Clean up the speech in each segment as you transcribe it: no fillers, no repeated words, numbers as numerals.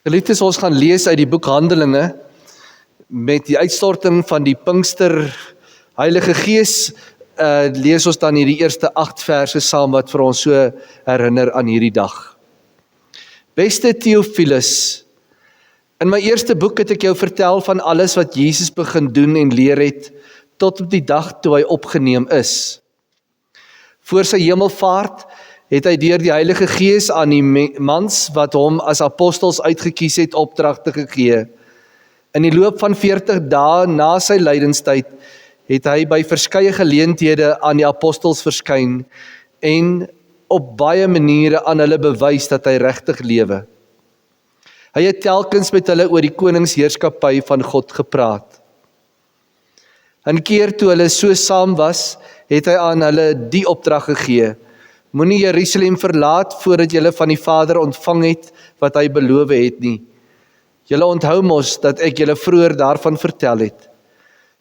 Geliefdes, ons gaan lees uit die boek Handelinge met die uitstorting van die Pinkster Heilige Gees. Lees ons dan hierdie eerste 8 verse saam wat vir ons so herinner aan hierdie dag. Beste Theophilus, in my eerste boek het ek jou vertel van alles wat Jesus begin doen en leer het, tot op die dag toe hy opgeneem is. Voor sy hemelvaart het hy deur die Heilige Gees aan die mans wat hom as apostels uitgekies het opdragte gegee. In die loop van 40 dae na sy lydenstyd het hy by verskeie geleenthede aan die apostels verskyn en op baie maniere aan hulle bewys dat hy regtig lewe. Hy het telkens met hulle oor die koningsheerskappy van God gepraat. 'n keer toe hulle so saam was, het hy aan hulle die opdrag gegee: Moenie Jerusalem verlaat voordat julle van die Vader ontvang het wat hy beloof het nie. Julle onthou mos dat ek julle vroeër daarvan vertel het.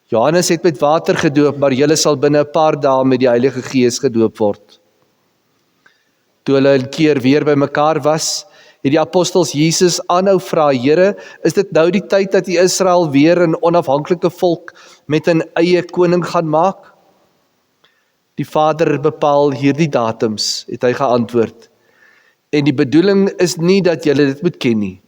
Johannes het met water gedoop, maar julle sal binne 'n paar dae met die Heilige Gees gedoop word. Toe hulle 'n keer weer by mekaar was, het die apostels Jesus aanhou vra: Here, is dit nou die tyd dat U Israel weer 'n onafhanklike volk met 'n eie koning gaan maak? Die Vader bepaal hierdie datums, het hy geantwoord. En die bedoeling is nie dat julle dit moet ken nie.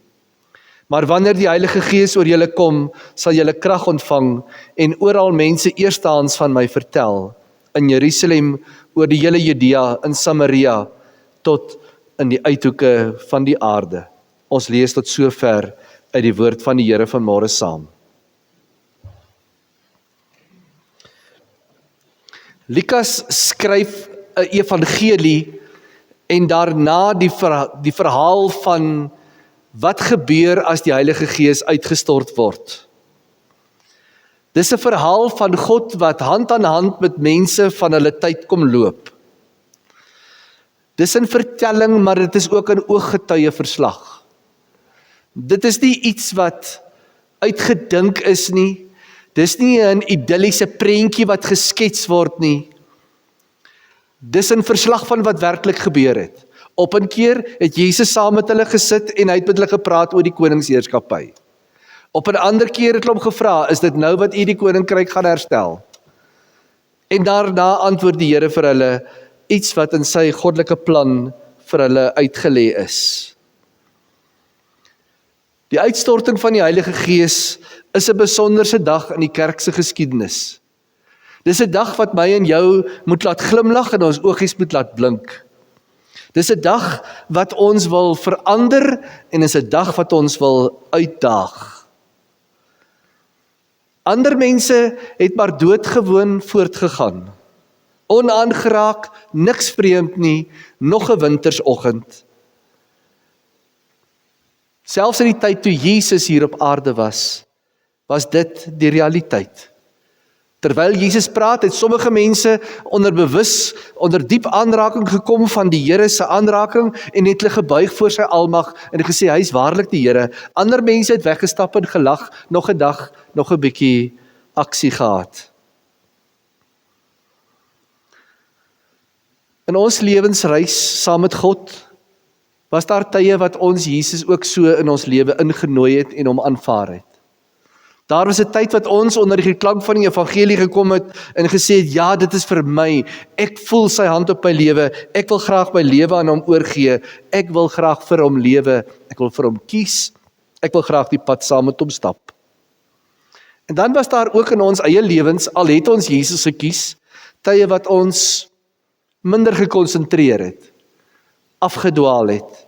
Maar wanneer die Heilige Gees oor julle kom, sal julle krag ontvang en oral mense eerstehands van my vertel. In Jerusalem, oor die hele Judea, in Samaria, tot in die uithoeke van die aarde. Ons lees tot sover uit die woord van die Here vanmôre saam. Lukas skryf 'n evangelie en daarna die verhaal van wat gebeur as die Heilige Gees uitgestort word. Dis 'n verhaal van God wat hand aan hand met mense van hulle tyd kom loop. Dis 'n vertelling, maar dit is ook 'n ooggetuie verslag. Dit is nie iets wat uitgedink is nie. Dis nie 'n idilliese prentjie wat geskets word nie. Dis 'n verslag van wat werklik gebeur het. Op 'n keer het Jesus saam met hulle gesit en hy het met hulle gepraat oor die koningsheerskappy. Op 'n ander keer het hulle hom gevra: Is dit nou wat u die koninkryk gaan herstel? En daarna antwoord die Here vir hulle iets wat in sy goddelike plan vir hulle uitgelê is. Die uitstorting van die Heilige Gees is 'n besonderse dag in die kerk se geskiedenis. Dis 'n dag wat my en jou moet laat glimlag en ons oogies moet laat blink. Dis 'n dag wat ons wil verander en is 'n dag wat ons wil uitdaag. Ander mense het maar doodgewoon voortgegaan. Onaangeraak, niks vreemd nie, nog 'n wintersoggend. Selfs in die tyd toe Jesus hier op aarde was dit die realiteit. Terwyl Jesus praat, het sommige mense onder diep aanraking gekom van die Here se aanraking en het hulle gebuig voor sy almag en gesê, hy is waarlik die Here. Ander mense het weggestap en gelag, nog 'n dag, nog 'n bietjie aksie gehad. In ons lewensreis saam met God, was daar tye wat ons Jesus ook so in ons lewe ingenooi het en hom aanvaar het. Daar was 'n tyd wat ons onder die klank van die evangelie gekom het en gesê het, ja, dit is vir my, ek voel sy hand op my lewe, ek wil graag my lewe aan hom oorgee, ek wil graag vir hom lewe, ek wil vir hom kies, ek wil graag die pad saam met hom stap. En dan was daar ook in ons eie lewens, al het ons Jesus gekies, tye wat ons minder gekonsentreer het, afgedwaal het,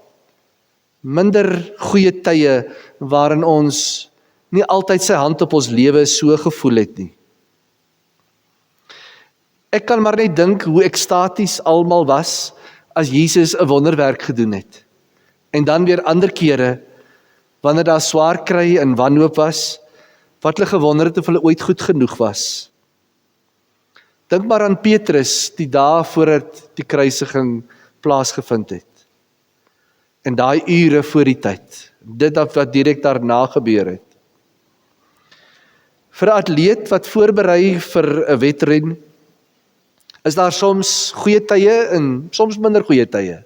minder goeie tye waarin ons nie altyd sy hand op ons lewe so gevoel het nie. Ek kan maar net dink hoe ekstaties almal was as Jesus 'n wonderwerk gedoen het. En dan weer ander kere, wanneer daar swaar kry en wanhoop was, wat hulle gewonder het of hulle ooit goed genoeg was. Dink maar aan Petrus, die dae voordat die kruisiging plaasgevind het. En daai ure voor die tyd, dit wat direk daarna gebeur het. Vir 'n atleet wat voorberei vir 'n wedren, is daar soms goeie tye en soms minder goeie tye.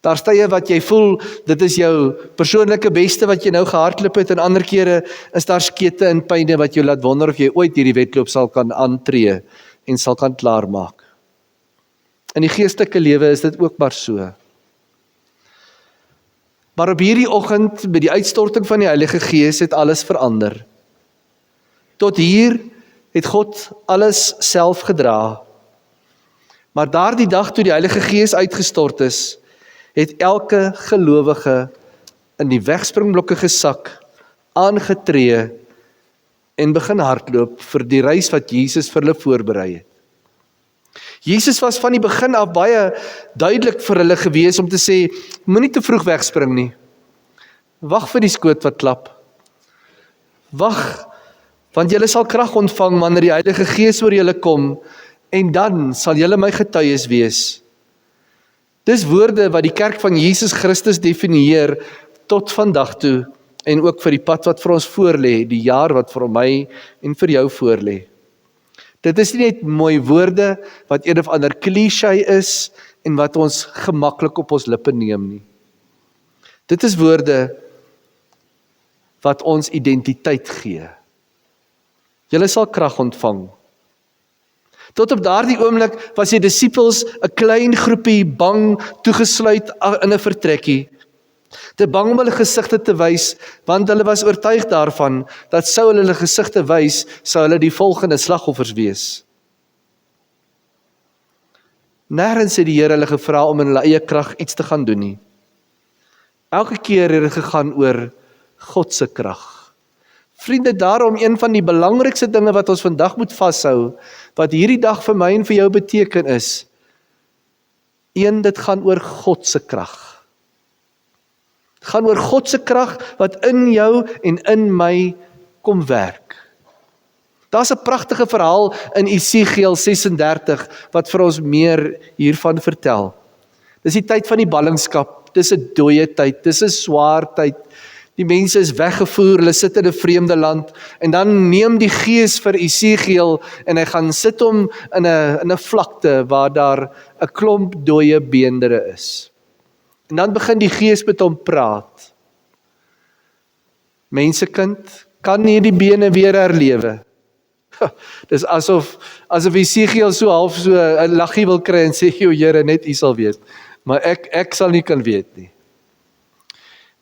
Daar's tye wat jy voel, dit is jou persoonlike beste wat jy nou gehardloop het, en ander kere is daar skete en pyne wat jou laat wonder of jy ooit hierdie wedloop sal kan aantree en sal kan klaarmaak. In die geestelike lewe is dit ook maar so. Maar op hierdie oggend, met die uitstorting van die Heilige Gees, het alles verander. Tot hier het God alles self gedra. Maar daardie dag toe die Heilige Gees uitgestort is, het elke gelowige in die wegspringblokke gesak, aangetree en begin hardloop vir die reis wat Jesus vir hulle voorberei het. Jesus was van die begin af baie duidelik vir hulle gewees om te sê, moenie te vroeg wegspring nie. Wag vir die skoot wat klap. Wag, want julle sal krag ontvang wanneer die Heilige Gees oor julle kom, en dan sal julle my getuies wees. Dis woorde wat die kerk van Jesus Christus definieer tot vandag toe, en ook vir die pad wat vir ons voorlê, die jaar wat vir my en vir jou voorlê. Dit is nie net mooi woorde wat een of ander cliché is en wat ons gemaklik op ons lippe neem nie. Dit is woorde wat ons identiteit gee. Julle sal krag ontvang. Tot op daardie oomblik was die disippels 'n klein groepie bang toegesluit in 'n vertrekkie. Te bang om hulle gesigte te wys, want hulle was oortuig daarvan, dat sou hulle gesigte wys, sou hulle die volgende slagoffers wees. Nêrens het die Here hulle gevra om in hulle eie krag iets te gaan doen nie. Elke keer het dit gegaan oor God se krag. Vriende, daarom een van die belangrikste dinge wat ons vandag moet vashou, wat hierdie dag vir my en vir jou beteken is, dit gaan oor God se krag. Het gaan oor God se krag wat in jou en in my kom werk. Daar's 'n pragtige verhaal in Esegiel 36 wat vir ons meer hiervan vertel. Dis die tyd van die ballingskap, dis 'n dooie tyd, dis 'n swaar tyd. Die mense is weggevoer, hulle sit in 'n vreemde land, en dan neem die Gees vir Esegiel en hy gaan sit hom in 'n vlakte waar daar 'n klomp dooie beendere is. En dan begin die Gees met hom praat. Mensekind, kan nie die bene weer herlewe? Dis asof Esegiel so half so 'n laggie wil kry en sê, "O Here, net U sal weet, maar ek sal nie kan weet nie."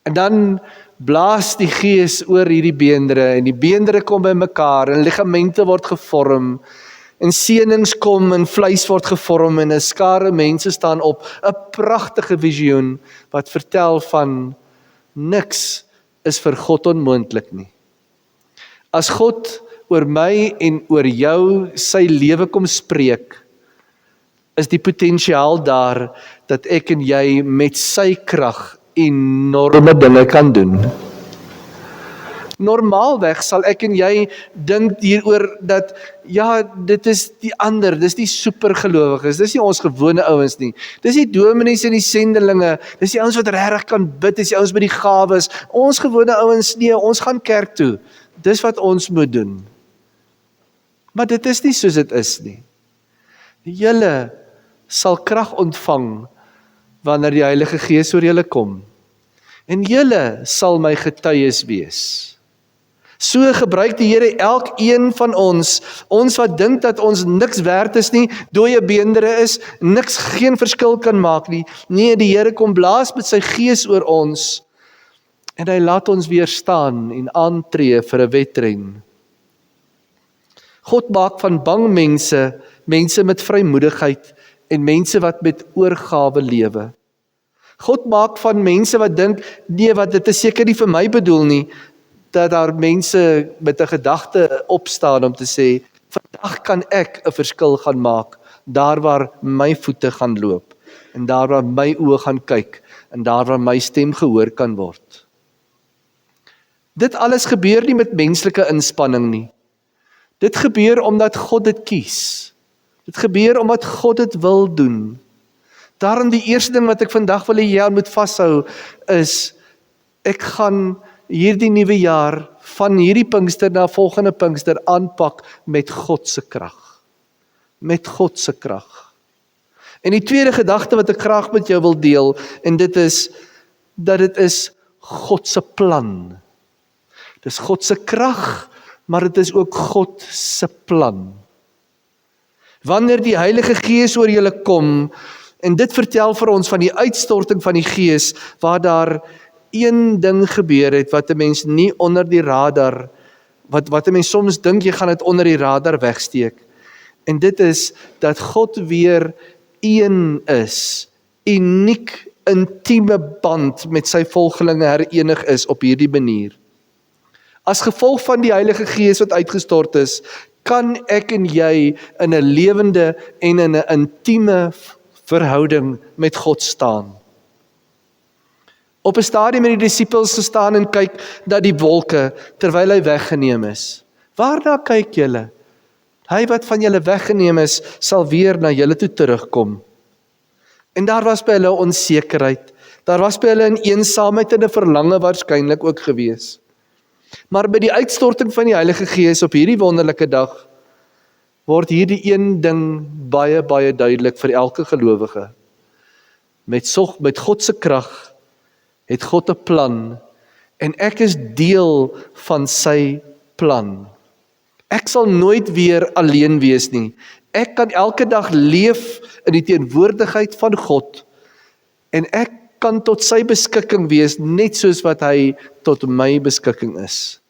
En dan blaas die Gees oor hierdie beendere, en die beendere kom bymekaar, en ligamente word gevorm, en senings kom, en vleis word gevorm, en 'n skare mense staan op, 'n pragtige visioen, wat vertel van, niks is vir God onmoontlik nie. As God oor my en oor jou sy lewe kom spreek, is die potensiaal daar, dat ek en jy met sy krag enorme dinge kan doen. Normaalweg sal ek en jy dink hieroor dat, ja, dit is die ander, dis die supergelowiges, dis nie ons gewone ouens nie, dis die dominees en die sendelinge, dis die ouens wat regtig kan bid, dis die ouens met die gawes, ons gewone ouens nee, ons gaan kerk toe, dis wat ons moet doen. Maar dit is nie soos dit is nie. Julle sal krag ontvang, wanneer die Heilige Gees oor julle kom, en julle sal my getuies wees. So gebruik die Here elkeen van ons wat dink dat ons niks werd is nie, dooie beendere is, niks, geen verskil kan maak nie. Nee, die Here kom blaas met sy Gees oor ons, en hy laat ons weer staan en aantree vir 'n wedren. God maak van bang mense met vrymoedigheid, en mense wat met oorgawe lewe. God maak van mense wat dink, nee, wat dit is seker nie vir my bedoel nie, dat daar mense met 'n gedagte opstaan om te sê, vandag kan ek 'n verskil gaan maak, daar waar my voete gaan loop, en daar waar my oë gaan kyk, en daar waar my stem gehoor kan word. Dit alles gebeur nie met menslike inspanning nie. Dit gebeur omdat God dit kies. Dit gebeur omdat God dit wil doen. Daarom die eerste ding wat ek vandag wil hê jy moet vashou is, ek gaan hierdie nuwe jaar, van hierdie Pinkster na volgende Pinkster aanpak met God se krag. Met God se krag. En die tweede gedagte wat ek graag met jou wil deel, en dit is, dat dit is God se plan. Dit is God se krag, maar dit is ook God se plan. Wanneer die Heilige Gees oor julle kom, en dit vertel vir ons van die uitstorting van die Gees, waar daar een ding gebeur het, wat 'n mens nie onder die radar, wat 'n mens soms dink jy gaan dit onder die radar wegsteek. En dit is, dat God weer een is, uniek, intieme band met sy volgelinge herenig is op hierdie manier. As gevolg van die Heilige Gees wat uitgestort is, kan ek en jy in 'n lewende en in 'n intieme verhouding met God staan. Op 'n stadium het die disippels gestaan en kyk na die wolke, terwyl hy weggeneem is. Waarna kyk julle? Hy wat van julle weggeneem is, sal weer na julle toe terugkom. En daar was by hulle onsekerheid, daar was by hulle 'n eensaamheid en 'n verlange waarskynlik ook gewees. Maar by die uitstorting van die Heilige Gees op hierdie wonderlike dag, word hierdie een ding baie, baie duidelik vir elke gelowige. Met God se krag het God 'n plan, en ek is deel van sy plan. Ek sal nooit weer alleen wees nie. Ek kan elke dag leef in die teenwoordigheid van God, en ek kan tot sy beskikking wees, net soos wat hy tot my beskikking is.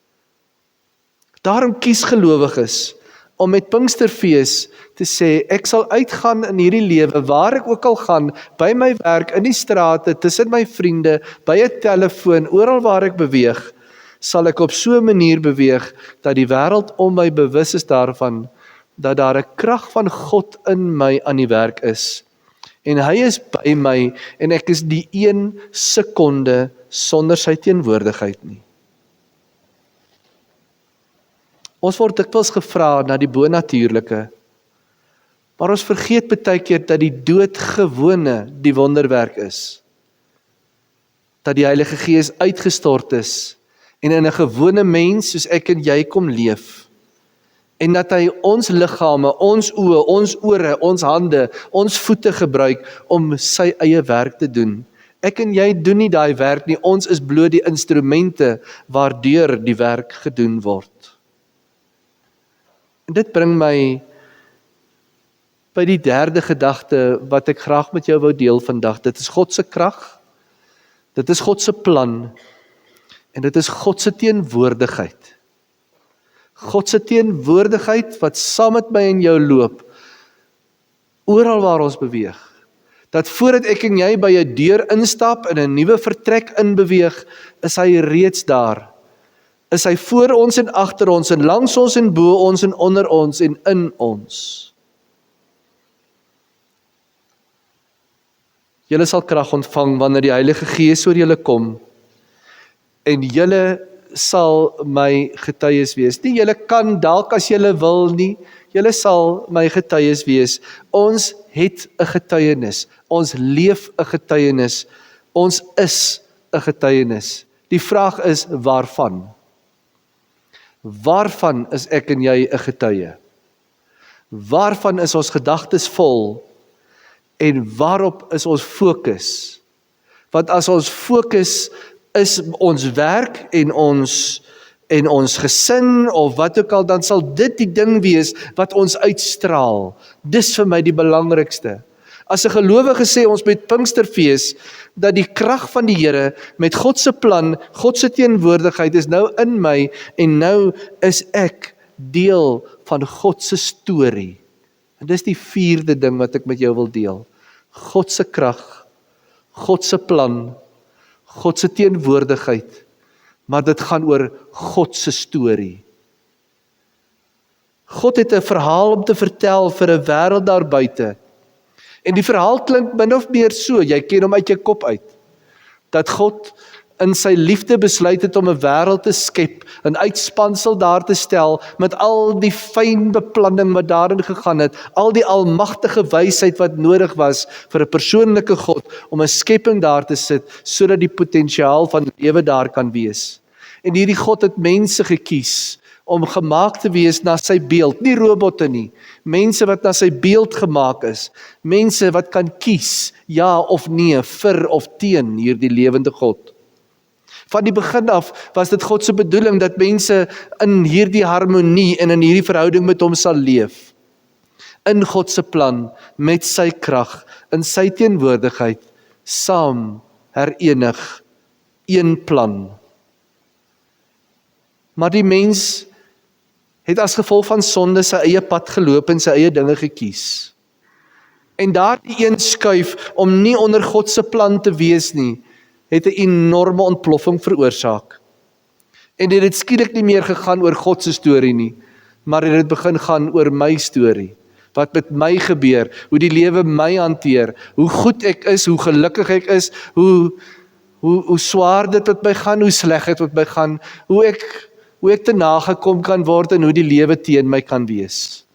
Daarom kies gelowiges om met Pinksterfees te sê, ek sal uitgaan in hierdie lewe, waar ek ook al gaan, by my werk, in die strate, tussen my vriende, by 'n telefoon, oral waar ek beweeg, sal ek op so 'n manier beweeg, dat die wêreld om my bewus is daarvan, dat daar 'n krag van God in my aan die werk is. En hy is by my, en ek is die 1 sekonde sonder sy teenwoordigheid nie. Ons word dikwels gevra na die bonatuurlike, maar ons vergeet baie keer dat die doodgewone die wonderwerk is. Dat die Heilige Gees uitgestort is, en in 'n gewone mens soos ek en jy kom leef. En dat hy ons liggame, ons oë, ons ore, ons hande, ons voete gebruik om sy eie werk te doen. Ek en jy doen nie daai werk nie, ons is bloot die instrumente waardeur die werk gedoen word. En dit bring my by die derde gedagte wat ek graag met jou wou deel vandag. Dit is God se krag, dit is God se plan, en dit is God se teenwoordigheid. God se teenwoordigheid wat saam met my en jou loop, oral waar ons beweeg. Dat voordat ek en jy by 'n deur instap en 'n nuwe vertrek inbeweeg, is hy reeds daar. Is hy voor ons en agter ons en langs ons en bo ons en onder ons en in ons. Julle sal krag ontvang wanneer die Heilige Gees oor julle kom, en julle sal my getuies wees. Nie julle kan dalk as julle wil nie, julle sal my getuies wees. Ons het 'n getuienis, ons leef 'n getuienis, ons is 'n getuienis. Die vraag is, waarvan? Waarvan is ek en jy 'n getuie? Waarvan is ons gedagtes vol? En waarop is ons fokus? Want as ons fokus is ons werk en ons gesin of wat ook al, dan sal dit die ding wees wat ons uitstraal. Dis vir my die belangrikste. As 'n gelowige sê ons met Pinksterfees, dat die krag van die Here met God se plan, God se teenwoordigheid is nou in my, en nou is ek deel van God se storie. En dis die vierde ding wat ek met jou wil deel. God se krag, God se plan, God se teenwoordigheid, maar dit gaan oor God se storie. God het 'n verhaal om te vertel vir 'n wêreld daar buite. En die verhaal klink min of meer so, jy ken hom uit jou kop uit, dat God in sy liefde besluit het om 'n wêreld te skep, 'n uitspansel daar te stel, met al die fyn beplanning wat daarin gegaan het, al die almagtige wysheid wat nodig was vir 'n persoonlike God, om 'n skepping daar te sit, sodat die potensiaal van lewe daar kan wees. En hierdie God het mense gekies, om gemaak te wees na sy beeld, nie robotte nie, mense wat na sy beeld gemaak is, mense wat kan kies, ja of nee, vir of teen hierdie lewende God. Van die begin af was dit God se bedoeling dat mense in hierdie harmonie en in hierdie verhouding met hom sal leef. In God se plan, met sy krag, in sy teenwoordigheid, saam herenig, een plan. Maar die mens het as gevolg van sonde sy eie pad geloop en sy eie dinge gekies. En daardie een skuif om nie onder God se plan te wees nie, het 'n enorme ontploffing veroorsaak. En dit het skielik nie meer gegaan oor God se storie nie, maar dit het begin gaan oor my storie. Wat met my gebeur, hoe die lewe my hanteer, hoe goed ek is, hoe gelukkig ek is, hoe swaar dit met my gaan, hoe sleg dit met my gaan, hoe ek te nagekom kan word en hoe die lewe teen my kan wees.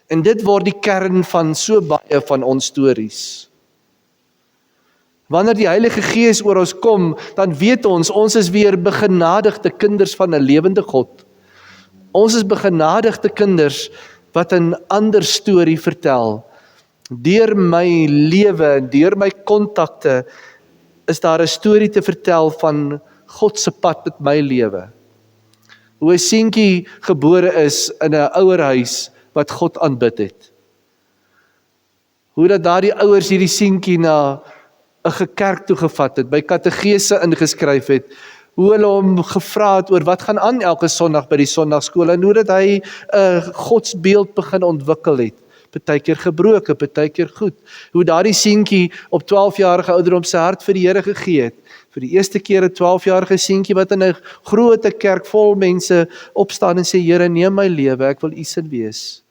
En dit word die kern van so baie van ons stories. Wanneer die Heilige Gees oor ons kom, dan weet ons is weer begenadigde kinders van 'n lewende God. Ons is begenadigde kinders wat 'n ander storie vertel. Deur my lewe en deur my kontakte is daar 'n storie te vertel van God se pad met my lewe. Hoe 'n seentjie gebore is in 'n ouerhuis wat God aanbid het. Hoe dat daardie ouers hierdie seentjie na 'n kerk toe gevat het, by kategese ingeskryf het, hoe hulle hom gevra het oor wat gaan aan elke Sondag by die Sondagskool en hoe dat hy 'n godsbeeld begin ontwikkel het. Partykeer gebroke, partykeer goed. Hoe daardie seentjie op 12-jarige ouderdom sy hart vir die Here gegee het. Vir die eerste keer 'n 12-jarige seentjie wat in 'n groot kerk vol mense opstaan en sê, Here, neem my lewe, ek wil U se wees.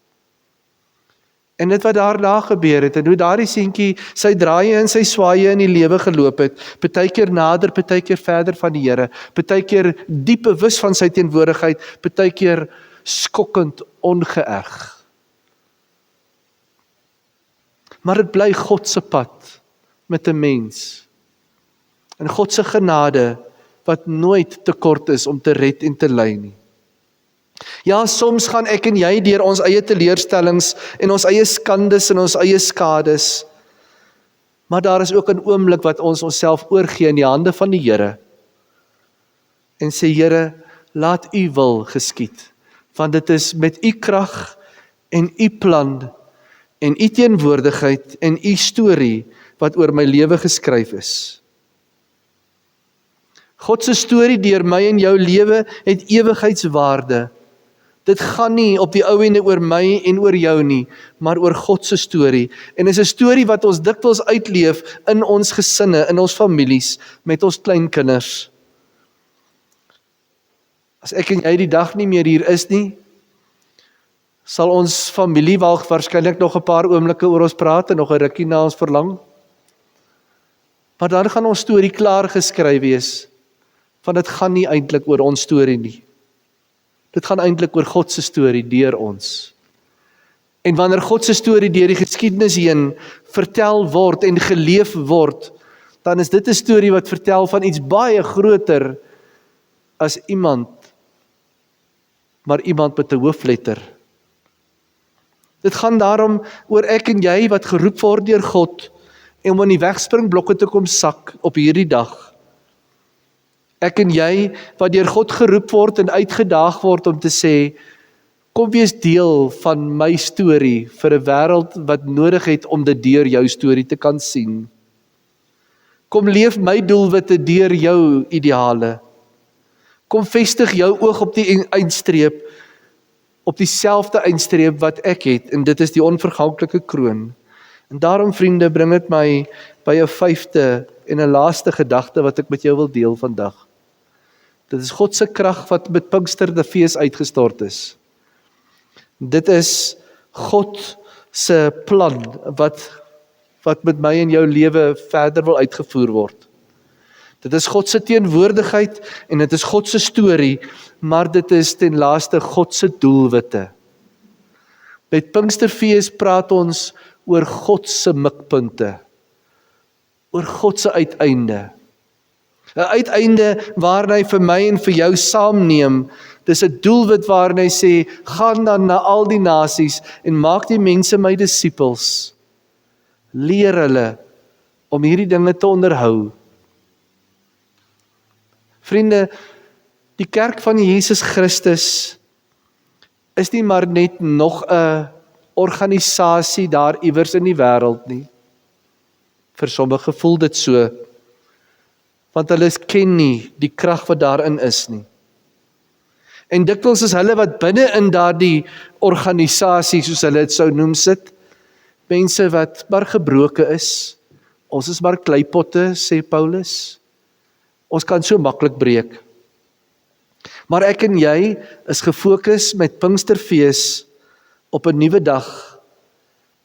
En dit wat daarna gebeur het, en hoe daardie seentjie sy draaie en sy swaaie in die lewe geloop het, partykeer nader, partykeer verder van die Here, partykeer diep bewus van sy teenwoordigheid, partykeer skokkend ongeëg. Maar dit bly God se pad met 'n mens. En God se genade wat nooit te kort is om te red en te lei nie. Ja, soms gaan ek en jy deur ons eie teleurstellings en ons eie skandes en ons eie skades. Maar daar is ook 'n oomblik wat ons onsself oorgee in die hande van die Here. En sê, Here, laat U wil geskied. Want dit is met U krag en U plan en U teenwoordigheid en U storie wat oor my lewe geskryf is. God se storie deur my en jou lewe het ewigheidswaarde. Dit gaan nie op die ou ende oor my en oor jou nie, maar oor God se storie. En is 'n storie wat ons dikwels uitleef in ons gesinne, in ons families, met ons kleinkinders. As ek en jy die dag nie meer hier is nie, sal ons familie waarskynlik nog 'n paar oomblikke oor ons praat en nog 'n rukkie na ons verlang. Maar dan gaan ons storie klaar geskryf wees, want dit gaan nie eintlik oor ons storie nie. Dit gaan eintlik oor God se storie deur ons. En wanneer God se storie deur die geskiedenis heen vertel word en geleef word, dan is dit 'n storie wat vertel van iets baie groter as iemand, maar iemand met 'n hoofletter. Dit gaan daarom oor ek en jy wat geroep word deur God en om in die wegspringblokke te kom sak op hierdie dag. Ek en jy wat deur God geroep word en uitgedaag word om te sê, kom wees deel van my storie vir 'n wêreld wat nodig het om dit deur jou storie te kan sien. Kom leef my doelwitte deur jou ideale. Kom vestig jou oog op die eindstreep, op dieselfde eindstreep wat ek het, en dit is die onverganklike kroon. En daarom, vriende, bring dit my by 'n 5de en 'n laaste gedagte wat ek met jou wil deel vandag. Dit is God se krag wat met Pinksterfees uitgestort is. Dit is God se plan wat met my en jou lewe verder wil uitgevoer word. Dit is God se teenwoordigheid en dit is God se storie, maar dit is ten laaste God se doelwitte. Met Pinksterfees praat ons oor God se mikpunte, oor God se uiteinde. 'n uiteinde waarin hy vir my en vir jou saamneem, Dis 'n doelwit waarin hy sê, gaan dan na al die nasies en maak die mense my disippels. Leer hulle om hierdie dinge te onderhou. Vriende, die kerk van Jesus Christus is nie maar net nog 'n organisasie daar iewers in die wêreld nie. Vir sommige voel dit so, want hulle ken nie die krag wat daarin is nie. En dikwels is hulle wat binne in daardie organisasie, soos hulle dit sou noem, sit, mense wat maar gebroke is. Ons is maar kleipotte, sê Paulus. Ons kan so maklik breek. Maar ek en jy is gefokus met Pinksterfees op 'n nuwe dag,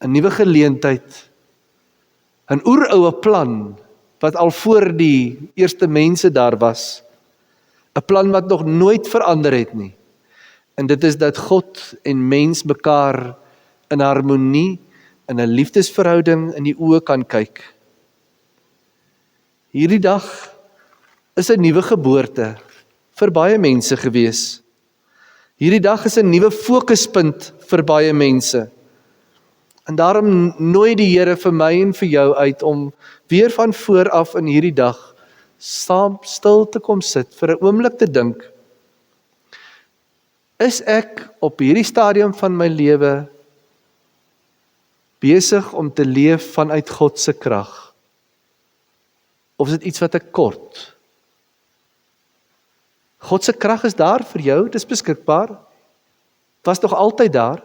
'n nuwe geleentheid, 'n oeroue plan wat al voor die eerste mense daar was, 'n plan wat nog nooit verander het nie. En dit is dat God en mens mekaar in harmonie, in 'n liefdesverhouding in die oë kan kyk. Hierdie dag is 'n nuwe geboorte vir baie mense gewees. Hierdie dag is 'n nuwe fokuspunt vir baie mense. En daarom nooi die Here vir my en vir jou uit om weer van voor af in hierdie dag saam stil te kom sit, vir 'n oomblik te dink. Is ek op hierdie stadium van my lewe besig om te leef vanuit God se krag? Of is dit iets wat ek kort? God se krag is daar vir jou, dit is beskikbaar. Was nog altyd daar.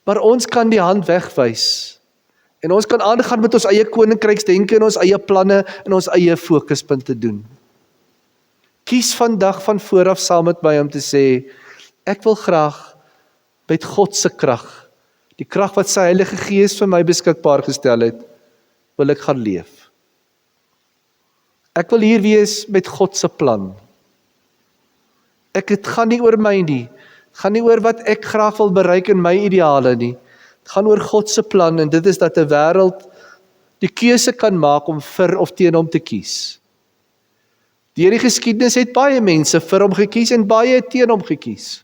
Maar ons kan die hand wegwys. En ons kan aangaan met ons eie koninkryksdenke en ons eie planne en ons eie fokuspunte doen. Kies vandag van vooraf saam met my om te sê, ek wil graag met God se krag, die krag wat sy Heilige Gees vir my beskikbaar gestel het, wil ek gaan leef. Ek wil hier wees met God se plan. Het gaan nie oor my nie. Het gaan nie oor wat ek graag wil bereik in my ideale nie. Het gaan oor God se plan en dit is dat 'n wêreld die keuse kan maak om vir of teen hom te kies. Deur die geskiedenis het baie mense vir hom gekies en baie teen hom gekies.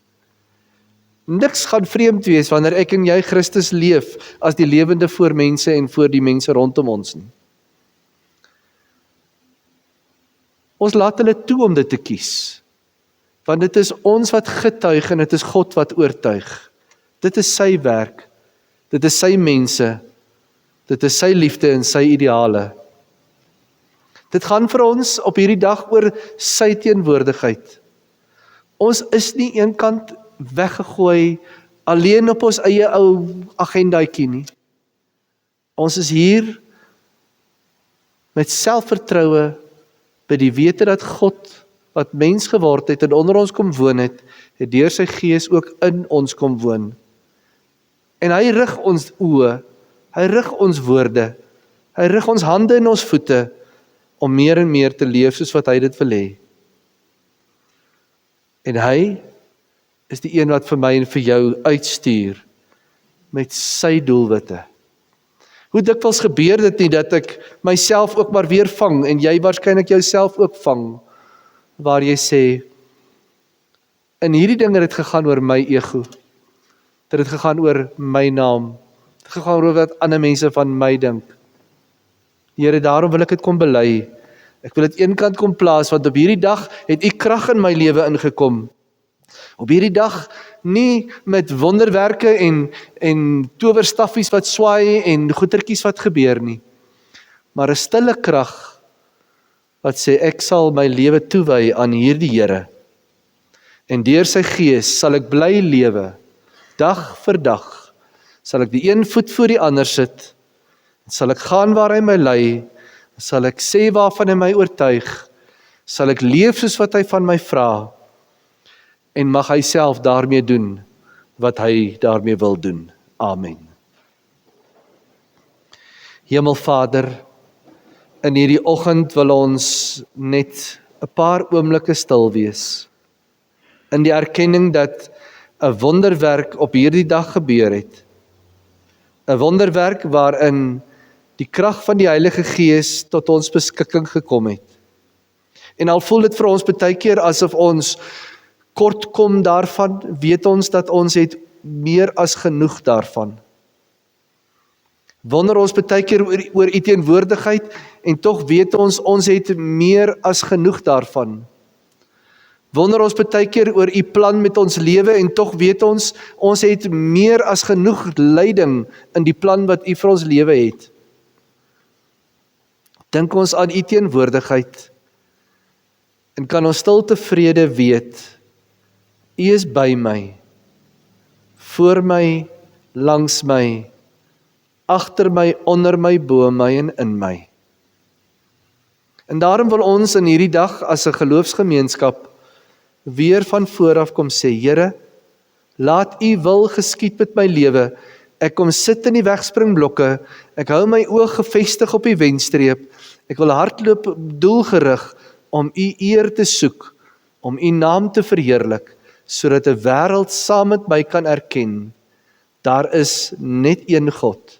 Niks gaan vreemd wees wanneer ek en jy Christus leef as die lewende voor mense en voor die mense rondom ons nie. Ons laat hulle toe om dit te kies. Want dit is ons wat getuig en dit is God wat oortuig. Dit is sy werk, dit is sy mense, dit is sy liefde en sy ideale. Dit gaan vir ons op hierdie dag oor sy teenwoordigheid. Ons is nie eenkant weggegooi, alleen op ons eie ou agendaatjie nie. Ons is hier met selfvertroue by die wete dat God wat mens geword het en onder ons kom woon het deur sy Gees ook in ons kom woon. En hy rig ons oë, hy rig ons woorde, hy rig ons hande en ons voete om meer en meer te leef soos wat hy dit wil hê. En hy is die een wat vir my en vir jou uitstuur met sy doelwitte. Hoe dikwels gebeur dit nie dat ek myself ook maar weer vang en jy waarskynlik jouself ook vang, waar jy sê, in hierdie ding het dit gegaan oor my ego, dit het gegaan oor my naam, dit het gegaan oor wat ander mense van my dink. Here, daarom wil ek dit kom bely, ek wil dit eenkant kom plaas, want op hierdie dag het u krag in my lewe ingekom. Op hierdie dag nie met wonderwerke en towerstaffies wat swaai en goetertjies wat gebeur nie, maar 'n stille krag wat sê ek sal my lewe toewy aan hierdie Here. En deur sy Gees sal ek bly lewe, dag vir dag, sal ek die een voet voor die ander sit, sal ek gaan waar hy my lei, sal ek sê waarvan hy my oortuig, sal ek leef soos wat hy van my vra, en mag hy self daarmee doen wat hy daarmee wil doen. Amen. Hemelvader, in hierdie oggend wil ons net 'n paar oomblikke stil wees, in die erkenning dat 'n wonderwerk op hierdie dag gebeur het. 'n Wonderwerk waarin die krag van die Heilige Gees tot ons beskikking gekom het. En al voel dit vir ons baie keer asof ons tekort kom daarvan, weet ons dat ons het meer as genoeg daarvan. Wonder ons baie keer oor u teenwoordigheid, en tog weet ons het meer as genoeg daarvan. Wonder ons baie keer oor u plan met ons lewe, en tog weet ons het meer as genoeg leiding in die plan wat u vir ons lewe het. Dink ons aan u teenwoordigheid, en kan ons stil tevrede weet, u is by my, voor my, langs my, agter my, onder my, bo my en in my. En daarom wil ons in hierdie dag as 'n geloofsgemeenskap weer van vooraf kom sê, Here, laat u wil geskied met my lewe. Ek kom sit in die wegspringblokke, ek hou my oog gefestig op die wenstreep, ek wil hardloop doelgerig om u eer te soek, om u naam te verheerlik, sodat 'n wêreld saam met my kan erken, daar is net een God.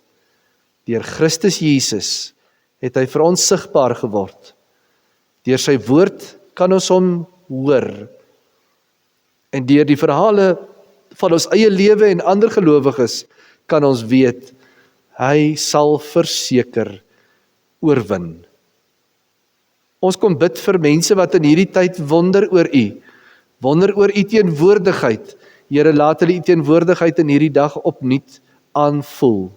Deur Christus Jesus het hy vir ons sigbaar geword. Deur sy woord kan ons hom hoor. En deur die verhale van ons eie lewe en ander gelowiges kan ons weet, hy sal verseker oorwin. Ons kom bid vir mense wat in hierdie tyd wonder oor u teenwoordigheid. Here, laat hulle u teenwoordigheid in hierdie dag opnuut aanvoel.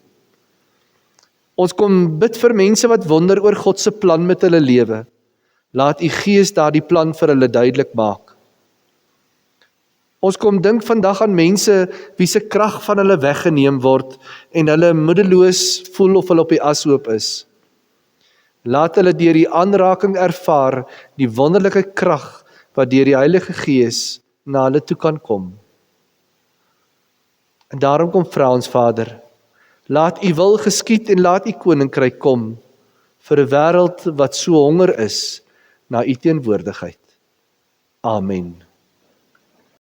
Ons kom bid vir mense wat wonder oor God se plan met hulle lewe. Laat u Gees daardie plan vir hulle duidelik maak. Ons kom dink vandag aan mense wie se krag van hulle weggeneem word en hulle moedeloos voel of hulle op die ashoop is. Laat hulle deur die aanraking ervaar die wonderlike krag wat deur die Heilige Gees na hulle toe kan kom. En daarom kom vra ons Vader, laat u wil geskied en laat u koninkryk kom vir 'n wêreld wat so honger is na u teenwoordigheid. Amen.